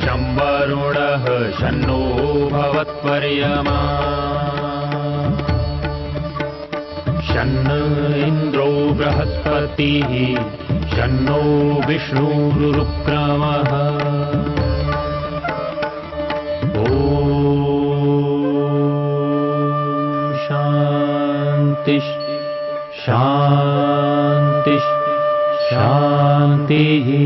शं वरुणः शन्नो भवत्पर्यमा शन्न इन्द्रो बृहस्पतिः शन्नो विष्णुरुक्रमः ॐ शान्ति शान्ति शान्तिः।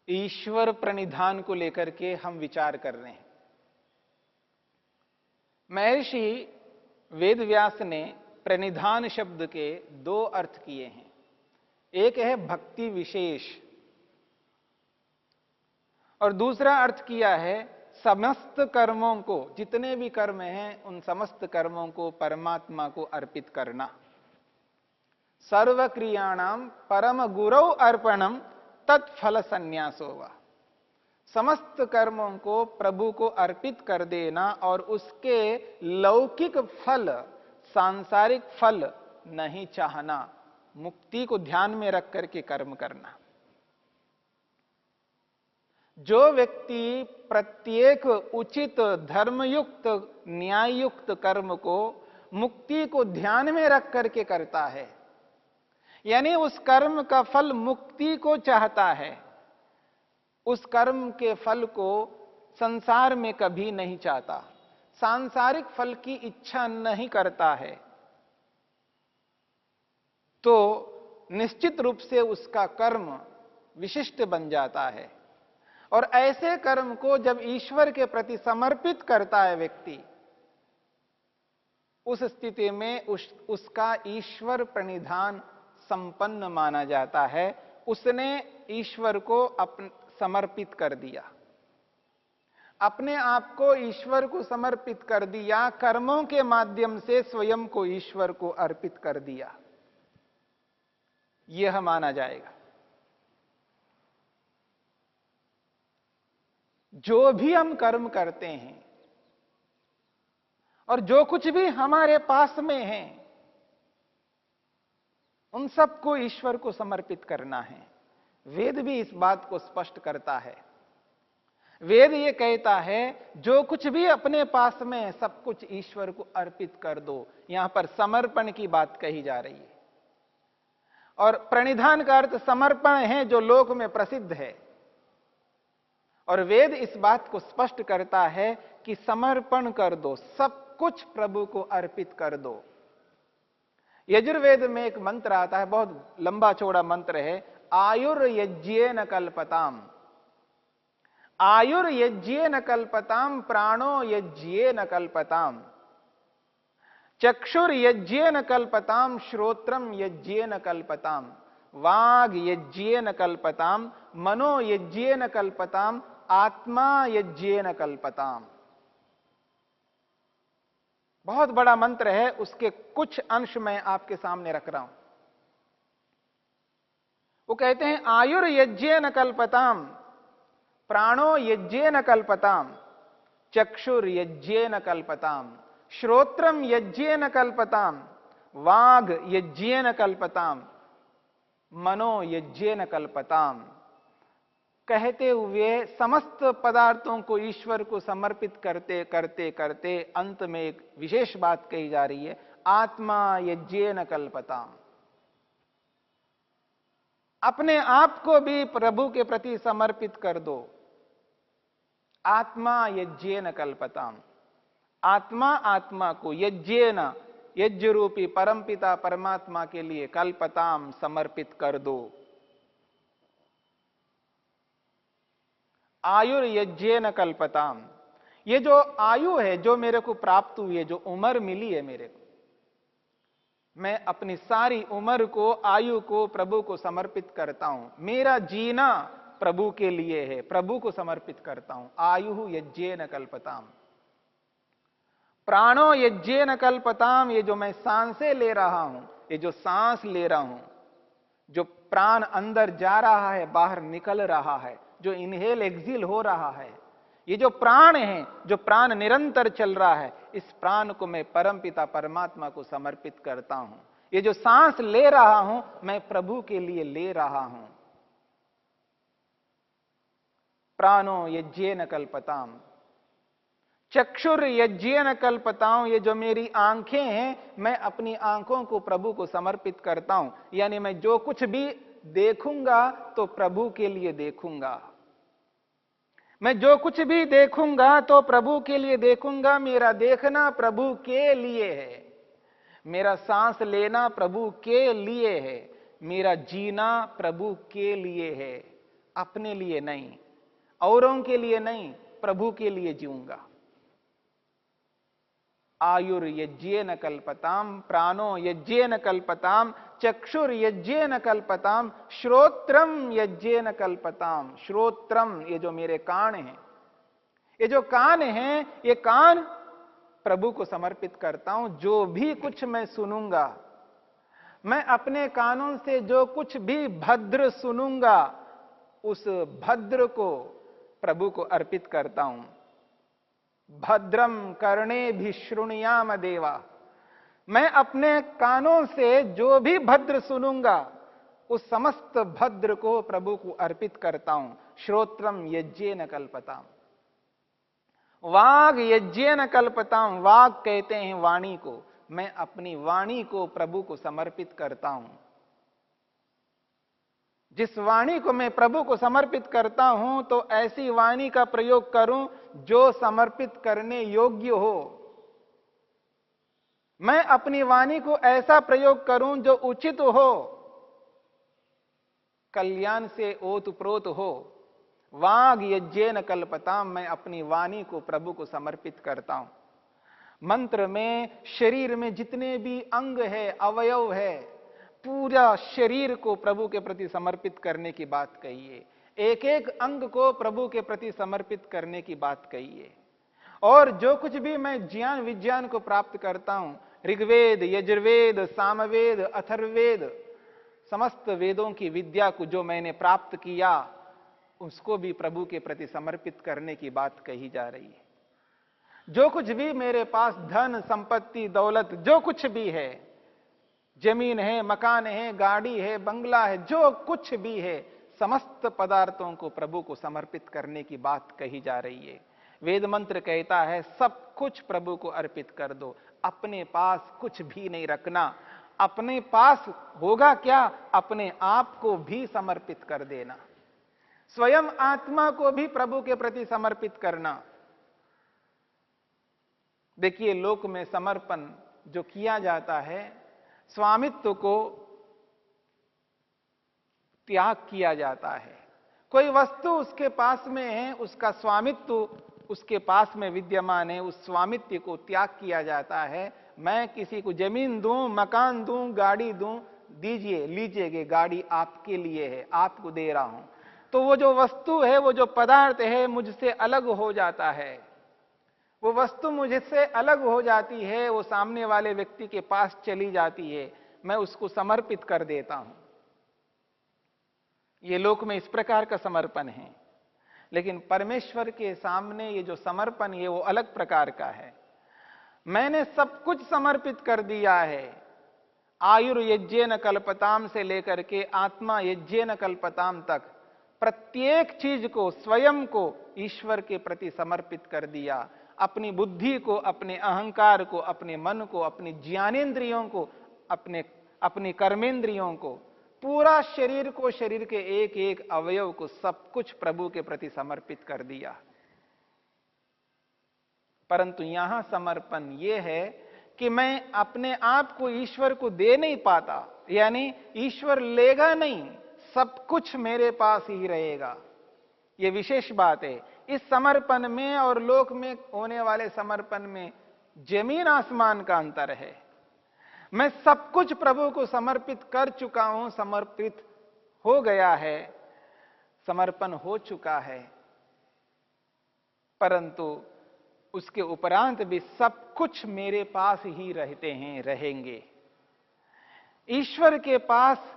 ईश्वर प्रणिधान को लेकर के हम विचार कर रहे हैं। महर्षि वेदव्यास ने प्रणिधान शब्द के दो अर्थ किए हैं। एक है भक्ति विशेष और दूसरा अर्थ किया है समस्त कर्मों को, जितने भी कर्म हैं उन समस्त कर्मों को परमात्मा को अर्पित करना। सर्व क्रियाणाम परम गुरौ अर्पणम तत्फल संन्यासो वा। समस्त कर्मों को प्रभु को अर्पित कर देना और उसके लौकिक फल, सांसारिक फल नहीं चाहना, मुक्ति को ध्यान में रख करके कर्म करना। जो व्यक्ति प्रत्येक उचित धर्मयुक्त न्याययुक्त कर्म को मुक्ति को ध्यान में रख करके करता है, यानी उस कर्म का फल मुक्ति को चाहता है, उस कर्म के फल को संसार में कभी नहीं चाहता, सांसारिक फल की इच्छा नहीं करता है, तो निश्चित रूप से उसका कर्म विशिष्ट बन जाता है। और ऐसे कर्म को जब ईश्वर के प्रति समर्पित करता है व्यक्ति, उस स्थिति में उसका ईश्वर प्रणिधान संपन्न माना जाता है। उसने ईश्वर को समर्पित कर दिया, अपने आप को ईश्वर को समर्पित कर दिया, कर्मों के माध्यम से स्वयं को ईश्वर को अर्पित कर दिया, यह माना जाएगा। जो भी हम कर्म करते हैं और जो कुछ भी हमारे पास में है, उन सबको ईश्वर को समर्पित करना है। वेद भी इस बात को स्पष्ट करता है। वेद ये कहता है जो कुछ भी अपने पास में है सब कुछ ईश्वर को अर्पित कर दो। यहां पर समर्पण की बात कही जा रही है। और प्रणिधान का अर्थ समर्पण है जो लोक में प्रसिद्ध है। और वेद इस बात को स्पष्ट करता है कि समर्पण कर दो, सब कुछ प्रभु को अर्पित कर दो। यजुर्वेद में एक मंत्र आता है, बहुत लंबा चौड़ा मंत्र है, आयुर्यज्येन कल्पताम। आयुर्यज्येन कल्पताम, प्राणो यज्येन कल्पताम, चक्षुर्यज्येन कल्पताम, श्रोत्रम यज्येन कल्पताम, वाग यज्येन कल्पताम, मनो यज्येन कल्पताम, आत्मा यज्येन कल्पताम। बहुत बड़ा मंत्र है, उसके कुछ अंश मैं आपके सामने रख रहा हूं। वो कहते हैं आयुर्यज्येन कल्पताम, प्राणो यज्येन कल्पताम, चक्षुर्यज्येन कल्पताम, श्रोत्रम यज्येन कल्पताम, वाग यज्येन कल्पताम, मनो यज्येन कल्पताम। कहते हुए समस्त पदार्थों को ईश्वर को समर्पित करते करते करते अंत में एक विशेष बात कही जा रही है, आत्मा यज्येन कल्पताम। अपने आप को भी प्रभु के प्रति समर्पित कर दो। आत्मा यज्येन कल्पताम, आत्मा आत्मा को यज्येन, यज्ञ रूपी परमपिता परमात्मा के लिए कल्पताम समर्पित कर दो। आयुर्यज्येन कल्पताम, ये जो आयु है जो मेरे को प्राप्त हुई है, जो उम्र मिली है मेरे को, मैं अपनी सारी उम्र को, आयु को प्रभु को समर्पित करता हूं। मेरा जीना प्रभु के लिए है, प्रभु को समर्पित करता हूं। आयु यज्येन कल्पताम, प्राणो यज्येन कल्पताम, ये जो मैं सांसें ले रहा हूं, ये जो सांस ले रहा हूं, जो प्राण अंदर जा रहा है, बाहर निकल रहा है, जो इनहेल एक्सिल हो रहा है, ये जो प्राण है, जो प्राण निरंतर चल रहा है, इस प्राण को मैं परमपिता परमात्मा को समर्पित करता हूं। ये जो सांस ले रहा हूं, मैं प्रभु के लिए ले रहा हूं। प्राणो यज्ञेन कल्पताम, चक्षुर यज्ञेन कल्पताम। ये जो मेरी आंखें हैं, मैं अपनी आंखों को प्रभु को समर्पित करता हूं। यानी मैं जो कुछ भी देखूंगा तो प्रभु के लिए देखूंगा। मैं जो कुछ भी देखूंगा तो प्रभु के लिए देखूंगा। मेरा देखना प्रभु के लिए है, मेरा सांस लेना प्रभु के लिए है, मेरा जीना प्रभु के लिए है, अपने लिए नहीं, औरों के लिए नहीं, प्रभु के लिए जीऊंगा। आयुर यज्ञेन कल्पताम, प्राणो यज्ञेन कल्पताम, चक्षुर यज्ञेन कल्पताम, श्रोत्रम यज्ञेन कल्पताम। श्रोत्रम, ये जो मेरे कान हैं, ये जो कान हैं, ये कान प्रभु को समर्पित करता हूं। जो भी कुछ मैं सुनूंगा, मैं अपने कानों से जो कुछ भी भद्र सुनूंगा, उस भद्र को प्रभु को अर्पित करता हूं। भद्रम कर्णे भी श्रुणुयाम देवा। मैं अपने कानों से जो भी भद्र सुनूंगा, उस समस्त भद्र को प्रभु को अर्पित करता हूं। श्रोत्रम यज्ञेन कल्पताम, वाग यज्ञेन कल्पताम। वाग कहते हैं वाणी को। मैं अपनी वाणी को प्रभु को समर्पित करता हूं। जिस वाणी को मैं प्रभु को समर्पित करता हूं, तो ऐसी वाणी का प्रयोग करूं जो समर्पित करने योग्य हो। मैं अपनी वाणी को ऐसा प्रयोग करूं जो उचित हो, कल्याण से ओतप्रोत हो। वाग यज्ञेन कल्पताम, मैं अपनी वाणी को प्रभु को समर्पित करता हूं। मंत्र में शरीर में जितने भी अंग है, अवयव है, पूरा शरीर को प्रभु के प्रति समर्पित करने की बात कही है। एक एक अंग को प्रभु के प्रति समर्पित करने की बात कही है। और जो कुछ भी मैं ज्ञान विज्ञान को प्राप्त करता हूं, ऋग्वेद, यजुर्वेद, सामवेद, अथर्ववेद, समस्त वेदों की विद्या को जो मैंने प्राप्त किया, उसको भी प्रभु के प्रति समर्पित करने की बात कही जा रही है। जो कुछ भी मेरे पास धन संपत्ति दौलत जो कुछ भी है, जमीन है, मकान है, गाड़ी है, बंगला है, जो कुछ भी है, समस्त पदार्थों को प्रभु को समर्पित करने की बात कही जा रही है। वेद मंत्र कहता है सब कुछ प्रभु को अर्पित कर दो, अपने पास कुछ भी नहीं रखना। अपने पास होगा क्या? अपने आप को भी समर्पित कर देना, स्वयं आत्मा को भी प्रभु के प्रति समर्पित करना। देखिए, लोक में समर्पण जो किया जाता है, स्वामित्व को त्याग किया जाता है। कोई वस्तु उसके पास में है, उसका स्वामित्व उसके पास में विद्यमान है, उस स्वामित्व को त्याग किया जाता है। मैं किसी को जमीन दूं, मकान दूं, गाड़ी दूं, दीजिए, लीजिए, गाड़ी आपके लिए है, आपको दे रहा हूं, तो वो जो वस्तु है, वो जो पदार्थ है, मुझसे अलग हो जाता है। वो वस्तु मुझसे अलग हो जाती है, वो सामने वाले व्यक्ति के पास चली जाती है, मैं उसको समर्पित कर देता हूं। ये लोक में इस प्रकार का समर्पण है। लेकिन परमेश्वर के सामने ये जो समर्पण है, वो अलग प्रकार का है। मैंने सब कुछ समर्पित कर दिया है। आयुर्यज्ञेन कल्पताम से लेकर के आत्मा यज्ञेन कल्पताम तक प्रत्येक चीज को, स्वयं को ईश्वर के प्रति समर्पित कर दिया। अपनी बुद्धि को, अपने अहंकार को, अपने मन को, अपनी ज्ञानेंद्रियों को, अपनी कर्मेंद्रियों को, पूरा शरीर को, शरीर के एक एक अवयव को, सब कुछ प्रभु के प्रति समर्पित कर दिया। परंतु यहां समर्पण यह है कि मैं अपने आप को ईश्वर को दे नहीं पाता, यानी ईश्वर लेगा नहीं, सब कुछ मेरे पास ही रहेगा। यह विशेष बात है। इस समर्पण में और लोक में होने वाले समर्पण में जमीन आसमान का अंतर है। मैं सब कुछ प्रभु को समर्पित कर चुका हूं, समर्पित हो गया है, समर्पण हो चुका है, परंतु उसके उपरांत भी सब कुछ मेरे पास ही रहते हैं, रहेंगे। ईश्वर के पास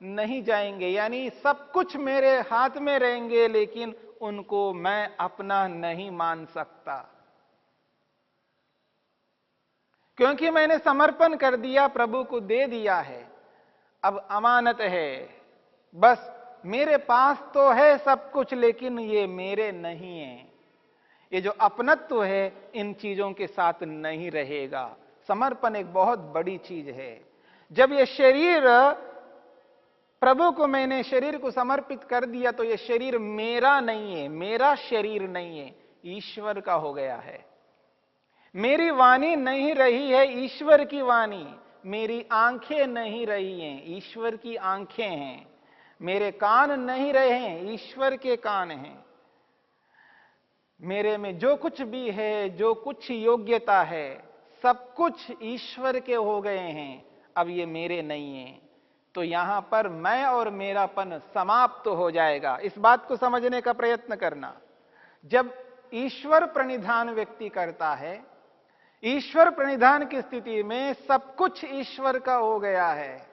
नहीं जाएंगे, यानी सब कुछ मेरे हाथ में रहेंगे लेकिन उनको मैं अपना नहीं मान सकता, क्योंकि मैंने समर्पण कर दिया, प्रभु को दे दिया है। अब अमानत है, बस मेरे पास तो है सब कुछ लेकिन ये मेरे नहीं है। ये जो अपनत्व है इन चीजों के साथ नहीं रहेगा। समर्पण एक बहुत बड़ी चीज है। जब ये शरीर, प्रभु को मैंने शरीर को समर्पित कर दिया तो ये शरीर मेरा नहीं है, मेरा शरीर नहीं है, ईश्वर का हो गया है। मेरी वाणी नहीं रही है, ईश्वर की वाणी। मेरी आंखें नहीं रही हैं, ईश्वर की आंखें हैं। मेरे कान नहीं रहे हैं, ईश्वर के कान हैं। मेरे में जो कुछ भी है, जो कुछ योग्यता है, सब कुछ ईश्वर के हो गए हैं। अब ये मेरे नहीं है, तो यहां पर मैं और मेरापन समाप्त हो जाएगा। इस बात को समझने का प्रयत्न करना। जब ईश्वर प्रणिधान व्यक्ति करता है, ईश्वर प्रणिधान की स्थिति में सब कुछ ईश्वर का हो गया है,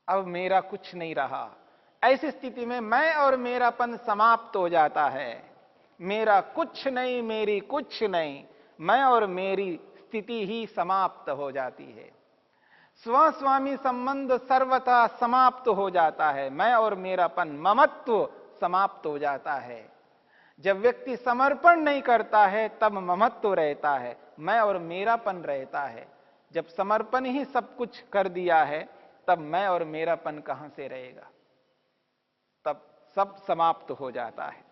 अब मेरा कुछ नहीं रहा। ऐसी स्थिति में मैं और मेरापन समाप्त हो जाता है। मेरा कुछ नहीं, मेरी कुछ नहीं, मैं और मेरी स्थिति ही समाप्त हो जाती है। स्वस्वामी संबंध सर्वथा समाप्त हो जाता है। मैं और मेरापन, ममत्व समाप्त हो जाता है। जब व्यक्ति समर्पण नहीं करता है तब ममत्व रहता है, मैं और मेरापन रहता है। जब समर्पण ही सब कुछ कर दिया है तब मैं और मेरापन कहां से रहेगा? तब सब समाप्त हो जाता है।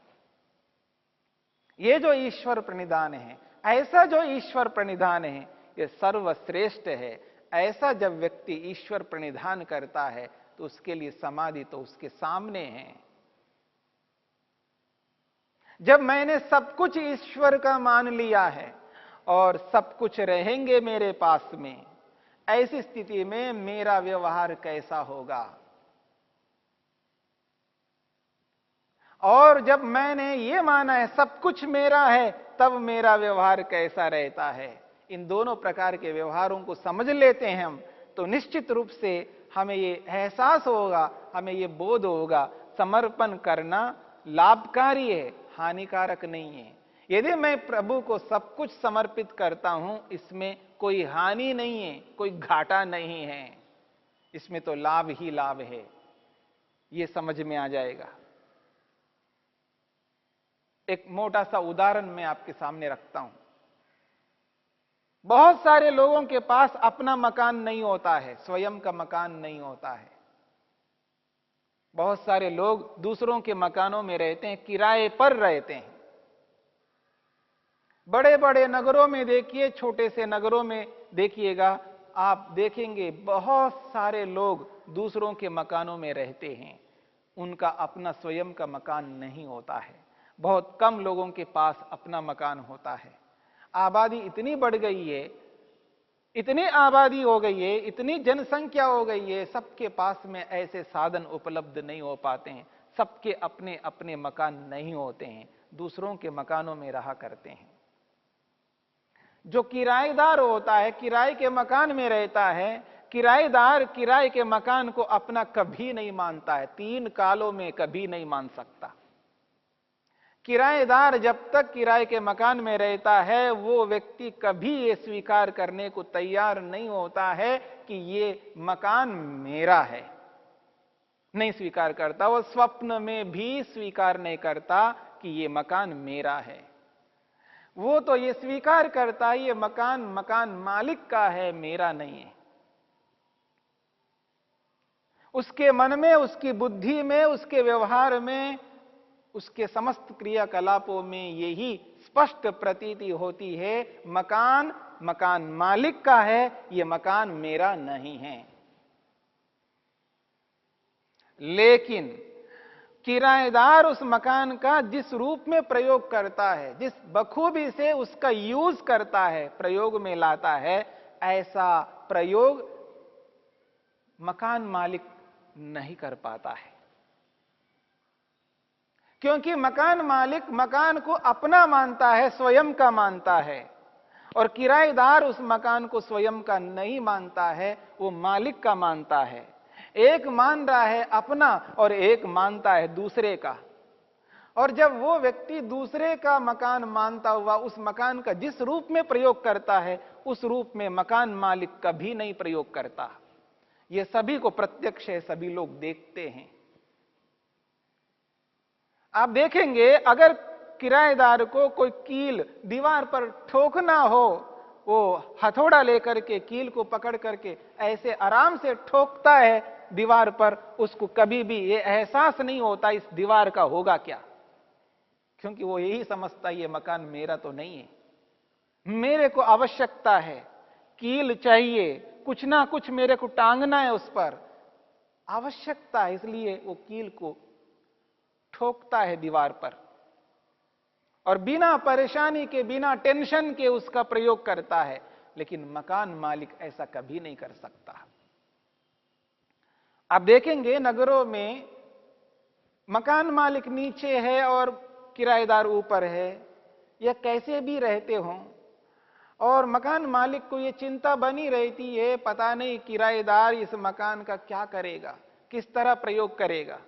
ये जो ईश्वर प्रणिधान है, ऐसा जो ईश्वर प्रणिधान है, ये सर्वश्रेष्ठ है। ऐसा जब व्यक्ति ईश्वर प्रणिधान करता है तो उसके लिए समाधि तो उसके सामने है। जब मैंने सब कुछ ईश्वर का मान लिया है और सब कुछ रहेंगे मेरे पास में, ऐसी स्थिति में मेरा व्यवहार कैसा होगा? और जब मैंने ये माना है सब कुछ मेरा है, तब मेरा व्यवहार कैसा रहता है? इन दोनों प्रकार के व्यवहारों को समझ लेते हैं हम, तो निश्चित रूप से हमें ये एहसास होगा, हमें ये बोध होगा, समर्पण करना लाभकारी है, हानिकारक नहीं है। यदि मैं प्रभु को सब कुछ समर्पित करता हूं, इसमें कोई हानि नहीं है, कोई घाटा नहीं है, इसमें तो लाभ ही लाभ है। ये समझ में आ जाएगा। एक मोटा सा उदाहरण मैं आपके सामने रखता हूं। बहुत सारे लोगों के पास अपना मकान नहीं होता है, स्वयं का मकान नहीं होता है। बहुत सारे लोग दूसरों के मकानों में रहते हैं, किराए पर रहते हैं। बड़े बड़े नगरों में देखिए, छोटे से नगरों में देखिएगा, आप देखेंगे बहुत सारे लोग दूसरों के मकानों में रहते हैं। उनका अपना स्वयं का मकान नहीं होता है। बहुत कम लोगों के पास अपना मकान होता है। आबादी इतनी बढ़ गई है, इतनी आबादी हो गई है, इतनी जनसंख्या हो गई है, सबके पास में ऐसे साधन उपलब्ध नहीं हो पाते हैं। सबके अपने अपने मकान नहीं होते हैं, दूसरों के मकानों में रहा करते हैं। जो किराएदार होता है, किराए के मकान में रहता है, किराएदार किराए के मकान को अपना कभी नहीं मानता है, 3 कालों में कभी नहीं मान सकता। किराएदार जब तक किराए के मकान में रहता है, वो व्यक्ति कभी ये स्वीकार करने को तैयार नहीं होता है कि ये मकान मेरा है, नहीं स्वीकार करता। वो स्वप्न में भी स्वीकार नहीं करता कि ये मकान मेरा है। वो तो ये स्वीकार करता है ये मकान मालिक का है, मेरा नहीं है। उसके मन में, उसकी बुद्धि में, उसके व्यवहार में, उसके समस्त क्रियाकलापों में यही स्पष्ट प्रतीति होती है, मकान मालिक का है, ये मकान मेरा नहीं है। लेकिन किराएदार उस मकान का जिस रूप में प्रयोग करता है, जिस बखूबी से उसका यूज करता है, प्रयोग में लाता है, ऐसा प्रयोग मकान मालिक नहीं कर पाता है। क्योंकि मकान मालिक मकान को अपना मानता है, स्वयं का मानता है, और किराएदार उस मकान को स्वयं का नहीं मानता है, वो मालिक का मानता है। एक मान रहा है अपना और एक मानता है दूसरे का। और जब वो व्यक्ति दूसरे का मकान मानता हुआ उस मकान का जिस रूप में प्रयोग करता है, उस रूप में मकान मालिक कभी नहीं प्रयोग करता। यह सभी को प्रत्यक्ष है, सभी लोग देखते हैं। आप देखेंगे, अगर किराएदार को कोई कील दीवार पर ठोकना हो, वो हथौड़ा लेकर के कील को पकड़ करके ऐसे आराम से ठोकता है दीवार पर, उसको कभी भी ये एहसास नहीं होता इस दीवार का होगा क्या, क्योंकि वो यही समझता है ये मकान मेरा तो नहीं है, मेरे को आवश्यकता है, कील चाहिए, कुछ ना कुछ मेरे को टांगना है, उस पर आवश्यकता है, इसलिए वो कील को ठोकता है दीवार पर और बिना परेशानी के, बिना टेंशन के उसका प्रयोग करता है। लेकिन मकान मालिक ऐसा कभी नहीं कर सकता। आप देखेंगे नगरों में मकान मालिक नीचे है और किराएदार ऊपर है, या कैसे भी रहते हों, और मकान मालिक को यह चिंता बनी रहती है, पता नहीं किराएदार इस मकान का क्या करेगा, किस तरह प्रयोग करेगा।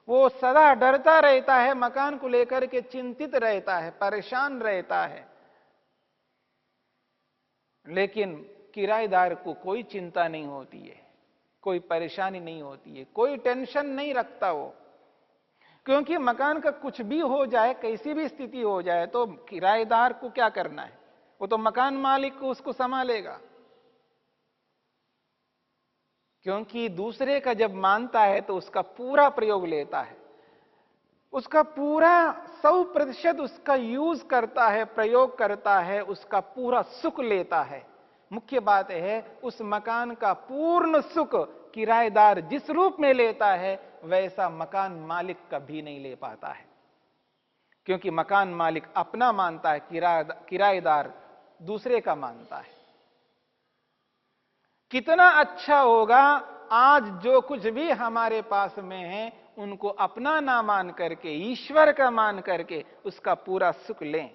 वो सदा डरता रहता है, मकान को लेकर के चिंतित रहता है, परेशान रहता है। लेकिन किराएदार को कोई चिंता नहीं होती है, कोई परेशानी नहीं होती है, कोई टेंशन नहीं रखता वो, क्योंकि मकान का कुछ भी हो जाए, कैसी भी स्थिति हो जाए, तो किराएदार को क्या करना है, वो तो मकान मालिक को उसको संभालेगा। क्योंकि दूसरे का जब मानता है तो उसका पूरा प्रयोग लेता है, उसका पूरा 100% उसका यूज करता है, प्रयोग करता है, उसका पूरा सुख लेता है। मुख्य बात है, उस मकान का पूर्ण सुख किराएदार जिस रूप में लेता है, वैसा मकान मालिक कभी नहीं ले पाता है। क्योंकि मकान मालिक अपना मानता है, किराएदार दूसरे का मानता है। कितना अच्छा होगा आज जो कुछ भी हमारे पास में है, उनको अपना ना मान करके, ईश्वर का मान करके उसका पूरा सुख लें।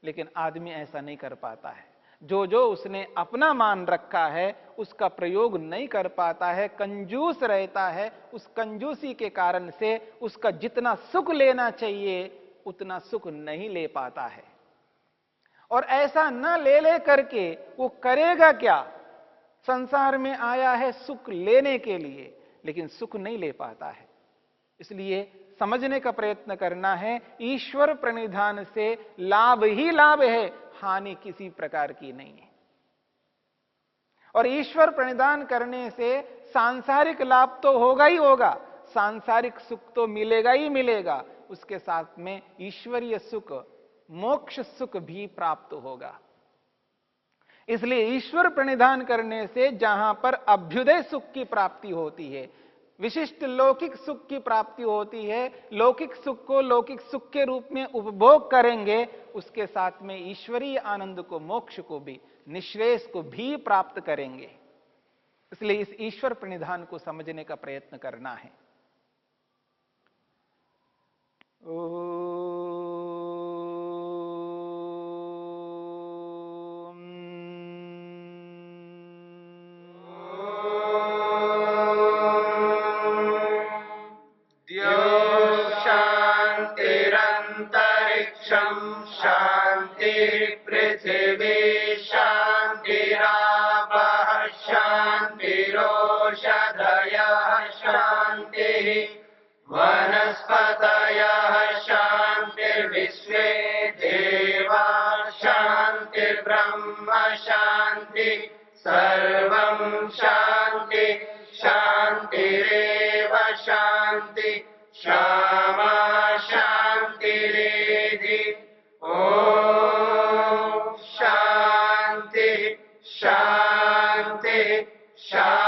लेकिन आदमी ऐसा नहीं कर पाता है। जो जो उसने अपना मान रखा है उसका प्रयोग नहीं कर पाता है, कंजूस रहता है। उस कंजूसी के कारण से उसका जितना सुख लेना चाहिए उतना सुख नहीं ले पाता है। और ऐसा न ले करके वो करेगा क्या? संसार में आया है सुख लेने के लिए, लेकिन सुख नहीं ले पाता है। इसलिए समझने का प्रयत्न करना है, ईश्वर प्रणिधान से लाभ ही लाभ है, हानि किसी प्रकार की नहीं है। और ईश्वर प्रणिधान करने से सांसारिक लाभ तो होगा ही होगा, सांसारिक सुख तो मिलेगा ही मिलेगा, उसके साथ में ईश्वरीय सुख, मोक्ष सुख भी प्राप्त होगा। इसलिए ईश्वर प्रणिधान करने से जहां पर अभ्युदय सुख की प्राप्ति होती है, विशिष्ट लौकिक सुख की प्राप्ति होती है, लौकिक सुख को लौकिक सुख के रूप में उपभोग करेंगे, उसके साथ में ईश्वरीय आनंद को, मोक्ष को भी, निश्रेष को भी प्राप्त करेंगे। इसलिए इस ईश्वर प्रणिधान को समझने का प्रयत्न करना है। शांति पृथ्वी शांतिरापः शांतिरोषधयः शांतिः वनस्पतयः शांतिर्विश्वे देवा शांतिर्ब्रह्म शांति सर्वं शांति शांतिरेव शांति क्षमा शांतिरेधि। ओम शांति शांति शांति।